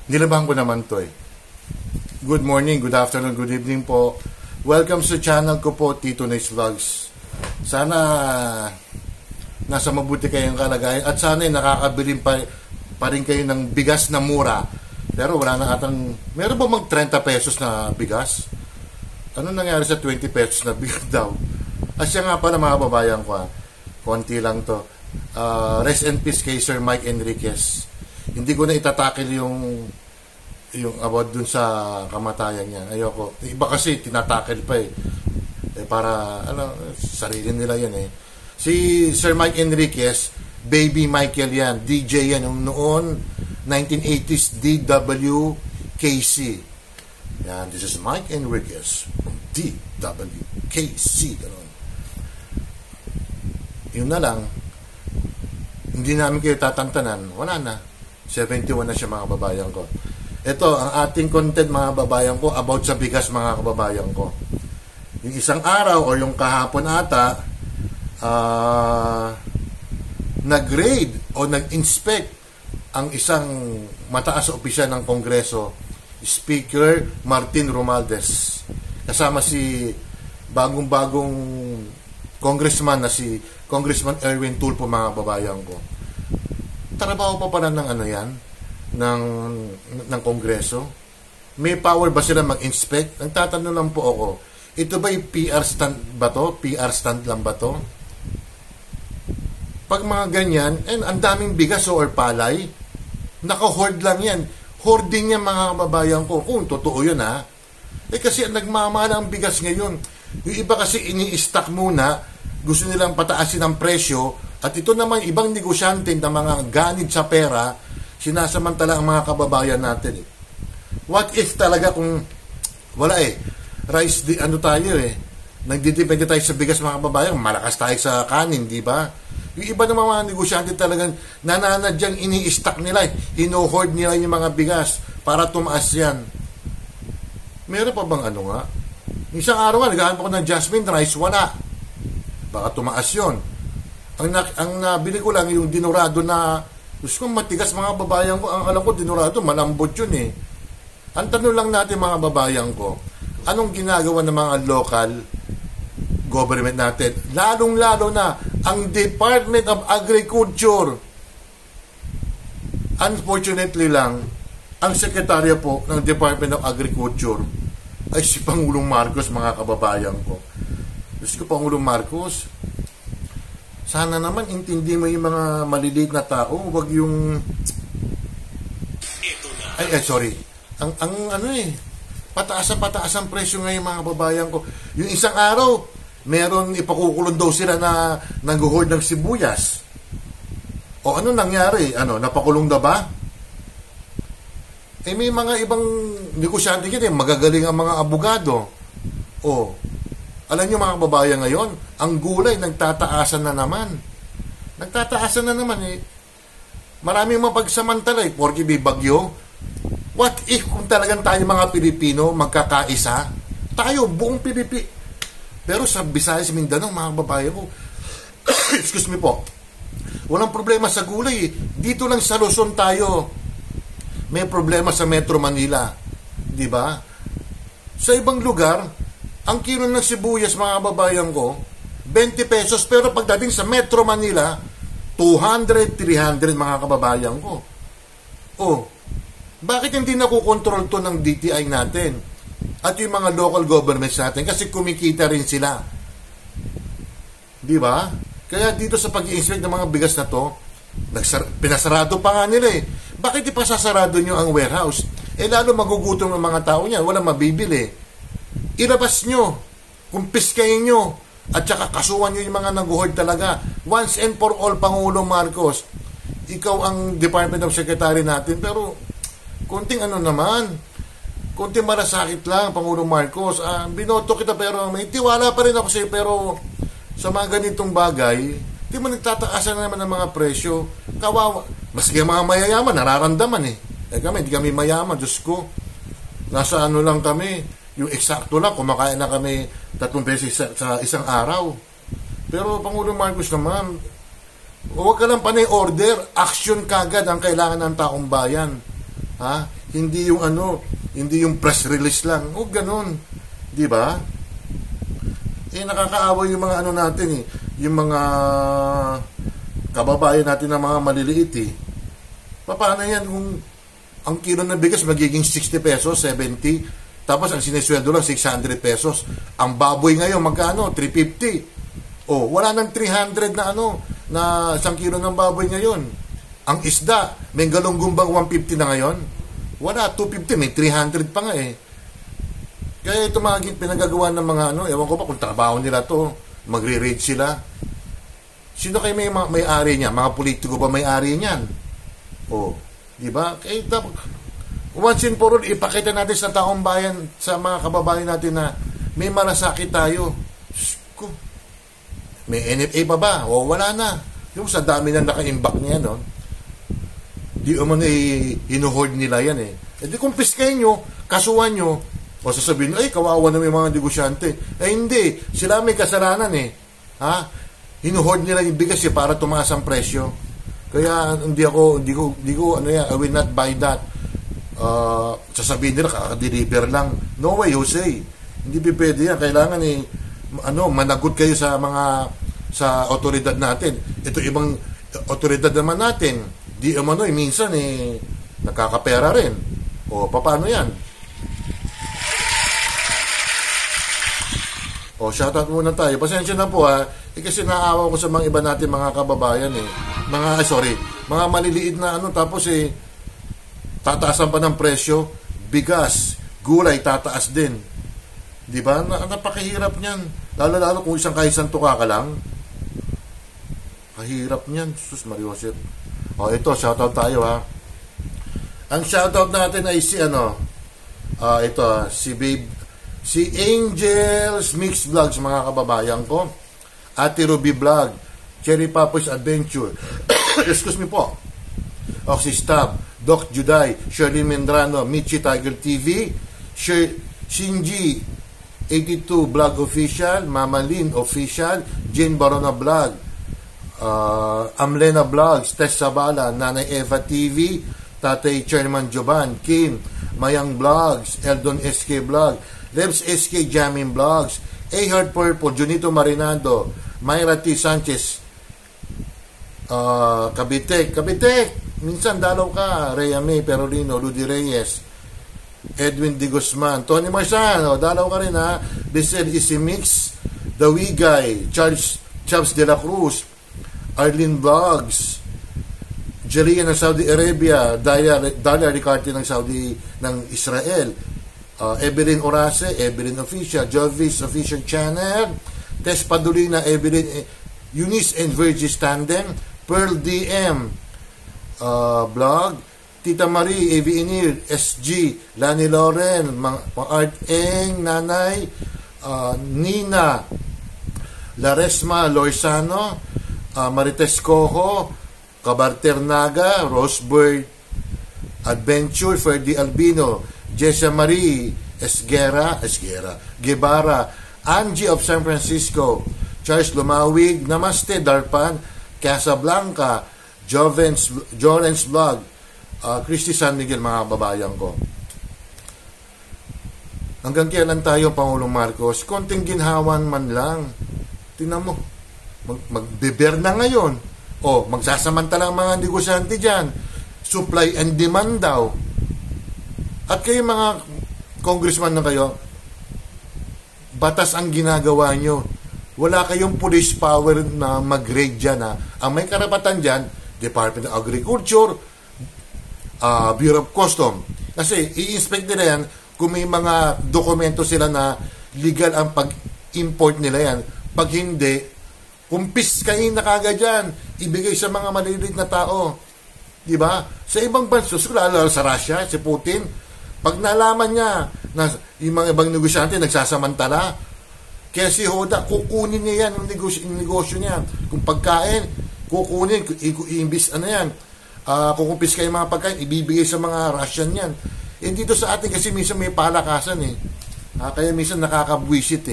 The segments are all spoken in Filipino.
Nilabahan ko naman to eh. Good morning, good afternoon, good evening po. Welcome sa channel ko po, Tito Nice Vlogs. Sana nasa mabuti kayong kalagayan at sana nakakabilin pa rin kayo ng bigas na mura. Pero wala na atang, meron ba mag 30 pesos na bigas? Ano nangyari sa 20 pesos na bigas daw? Asya nga pala mga babayan ko, konti lang to. Rest in peace kay Sir Mike Enriquez. Hindi ko na itatakil yung about dun sa kamatayan niya. Ayoko. Iba kasi tinatakil pa eh. Para sarili nila yan eh. Si Sir Mike Enriquez, Baby Michael yan, DJ yan yung noon 1980s DWKC. Yan, this is Mike Enriquez from DWKC. Ganun. Yun na lang. Hindi namin kayo tatantanan. Wala na. 71 na siya mga kababayan ko. Ito ang ating content mga kababayan ko about sa bigas mga kababayan ko. Yung isang araw o yung kahapon ata nag-grade o nag-inspect ang isang mataas na opisyal ng Kongreso, Speaker Martin Romualdez. Kasama si bagong-bagong congressman na si Congressman Erwin Tulfo mga kababayan ko. Trabaho pa pala ng yan ng Kongreso. May power ba sila mag-inspect? Nagtatanong lang po ako, ito ba yung PR stand ba to? PR stand lang ba to? Pag mga ganyan, ang daming bigas or palay, naka-hoard lang yan. Hoarding yan mga kababayan ko. Kung totoo yun kasi nagmamahal ang bigas ngayon. Yung iba kasi ini-stock muna, gusto nilang pataasin ang presyo, at ito naman ibang negosyante na mga ganid sa pera, sinasamantala ang mga kababayan natin. What if talaga kung wala rice, tayo nagdidepende tayo sa bigas mga kababayan, malakas tayo sa kanin, di ba? Yung iba ng mga negosyante talagang nananadyang ini-stock nila, hino-hoard nila yung mga bigas para tumaas yan. Meron pa bang isang araw naghahanap ako ng jasmine rice, wala. Baka tumaas yun. Ang nabili ko lang yung dinurado na, gusto kong matigas mga babayan ko. Ang alam ko dinurado, malambot yun eh. Ang tanong lang natin mga babayan ko, anong ginagawa ng mga local government natin? Lalong-lalo na ang Department of Agriculture. Unfortunately lang, ang sekretarya po ng Department of Agriculture ay si Pangulong Marcos mga kababayan ko. Gusto ko Pangulong Marcos, sana naman intindi mo yung mga maliliit na tao, wag yung sorry. Pataas ang presyo ngayon mga kababayan ko. Yung isang araw, meron ipakukulong daw sila na nag-hoard ng sibuyas. O ano nangyari? Napakulong na ba? May mga ibang negosyante din, magagaling ang mga abogado. Alam nyo mga kababayan ngayon, ang gulay nagtataasan na naman. Maraming mapagsamantala porque may bagyo. What if kung talagang tayo mga Pilipino magkakaisa? Tayo, buong Pilipinas. Pero sa Visayas, Mindanao, mga kababayan ko, excuse me po, walang problema sa gulay. Dito lang sa Luzon tayo may problema sa Metro Manila. Di ba? Sa ibang lugar, ang kilo ng sibuyas, mga kababayan ko, 20 pesos. Pero pagdating sa Metro Manila, 200, 300, mga kababayan ko. Bakit hindi nakukontrol to ng DTI natin? At yung mga local governments natin, kasi kumikita rin sila. Di ba? Kaya dito sa pag-i-inspect ng mga bigas na to, pinasarado pa nga nila Bakit ipasasarado nyo ang warehouse? Lalo magugutom ng mga tao niyan, walang mabibili. Ilabas nyo, kumpiskayin nyo, at saka kasuhan nyo yung mga nag-hoard talaga. Once and for all, Pangulong Marcos, ikaw ang Department of Secretary natin, pero konting konting malasakit lang, Pangulong Marcos. Binoto kita pero may tiwala pa rin ako sa'yo, pero sa mga ganitong bagay, di mo nagtataasan na naman ng mga presyo. Kawawa. Maski mga mayayaman, nararamdaman kami, di kami mayaman, Diyos ko. Nasa lang kami, yung eksakto lang, kumakain na kami 3 beses sa isang araw. Pero Pangulong Marcos naman, huwag ka lang panay order, action kagad ang kailangan ng taong bayan. Hindi yung ano, hindi yung press release lang. O ganun. Di ba? Nakakaawa yung mga ano natin yung mga kababayan natin na mga maliliit Paano yan kung ang kilo ng bigas magiging 60 pesos, 70, tapos ang sinesweldo lang 600 pesos. Ang baboy ngayon magkano? 350. Wala nang 300 na na isang kilo ng baboy ngayon. Ang isda, may galunggong bang 150 na ngayon? Wala, 250, may 300 pa nga Kaya ito mga pinagagawa ng mga ewan ko pa kung trabaho nila to, magre-raid sila. Sino kayo may-ari niya? Mga politiko ba may-ari niyan? Di ba? Once and for all, ipakita natin sa taong bayan, sa mga kababayan natin na may malasakit tayo. May NFA pa ba? Wala na. Yung sa dami na naka-imbak niya, di umano hinuhoard nila yan di kumpiskahin nyo, kasuhan nyo, sasabihin, kawawa na may mga negosyante. Hindi. Sila may kasalanan hinuhoard nila yung bigas para tumaas ang presyo. Kaya hindi ko I will not buy that. Sasabihin nila kaka-deliver lang. No way, Jose. Hindi pwede yan. Kailangan managot kayo sa otoridad natin. Ito ibang otoridad naman natin. Di minsan nakakapera rin. Paano yan? Shoutout muna tayo. Pasensya na po kasi naawa ko sa mga iba natin mga kababayan mga maliliit na tapos tataasan pa ng presyo, bigas, gulay tataas din. Di ba? Napakahirap niyan. Lalo kung isang tuka ka lang. Kahirap niyan. Sus Mariosep. Ito, shoutout tayo Ang shoutout natin ay si si Angels Mix Vlogs, mga kababayan ko. Ate Ruby Vlog, Cherry Papo's Adventure. Excuse me po. Oxy Stab, Doc Juday, Shirley Mendrano, Michi Tiger TV, Shinji 82 Vlog Official, Mama Lynn Official, Jane Barona Vlog, Amlena Vlogs, Tess Sabala, Nanay Eva TV, Tatay Chairman Joban, Kim, Mayang Vlogs, Eldon SK Vlog, Lebs SK Jamming Vlogs, A Heart Purple, Junito Marinado, Myra T. Sanchez, Kabitek, minsan dalaw ka, Rhea May Perolino, Rudy Reyes, Edwin D. Guzman, Tony Marsan, dalaw ka rin Bissell Easy Mix, The Wee Guy, Chubbs De La Cruz, Arlene Vlogs, Jeria ng Saudi Arabia, Dalia Ricarte ng Israel, Evelyn Orase, Evelyn Official, Jovis Official Channel, Tess Padulina, Evelyn, Eunice and Virgis Tandem, Pearl DM Blog, Tita Marie, AV Inir, SG, Lani Loren, Art Eng, Nanay, Nina, Laresma Loisano, Marites Cojo, Kabarter Naga, Rosebird Adventure, Ferdy Albino, Jessa Marie Esguera, Guevara, Angie of San Francisco, Charles Lumawig, Namaste Darpan, Casablanca, Jorens Vlog, Christy San Miguel, mga babayan ko. Hanggang kailan tayo, Pangulong Marcos? Konting ginhawan man lang. Tingnan mo, magbeber na ngayon. Magsasamantala ang mga negosyante dyan. Supply and demand daw. At kayo mga congressman na kayo, batas ang ginagawa nyo. Wala kayong police power na mag-raid dyan. Ang may karapatan dyan, Department of Agriculture, Bureau of Custom. Kasi i-inspect nila yan kung may mga dokumento sila na legal ang pag-import nila yan. Pag hindi, kumpiskahin na kagad yan. Ibigay sa mga maliliit na tao. Diba? Sa ibang bansa, lalo sa Russia, si Putin, pag nalaman niya na yung mga ibang negosyante nagsasamantala, kaya si Hoda, kukunin niya yan yung negosyo niya. Kung pagkain, kukunin, i-imbis yan, kukumpis kayo mga pagkain, ibibigay sa mga Russian yan. Dito sa atin kasi minsan may palakasan kaya minsan nakakabwisit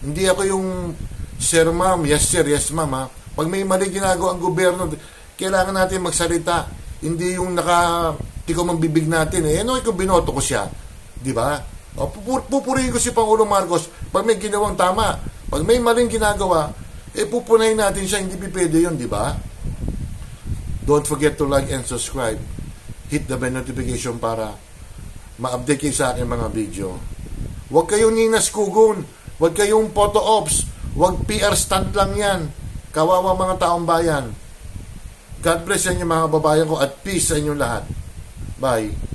Hindi ako yung sir ma'am, yes sir, yes ma'am Pag may mali ginagawa ang gobyerno, kailangan natin magsalita. Hindi yung tiko mang bibig natin eh. Ano kung binoto ko siya? Di ba? O, pupurihin ko si Pangulong Marcos pag may ginawang tama. Pag may maling ginagawa, pupunayin natin siya. Hindi pwede yun, di ba? Don't forget to like and subscribe. Hit the bell notification para ma-update kayo sa aking mga video. Huwag kayong Ninas Kugon. Huwag kayong photo ops. Huwag PR stunt lang yan. Kawawa mga taong bayan. God bless sa inyo mga babayan ko at peace sa inyong lahat. Bye.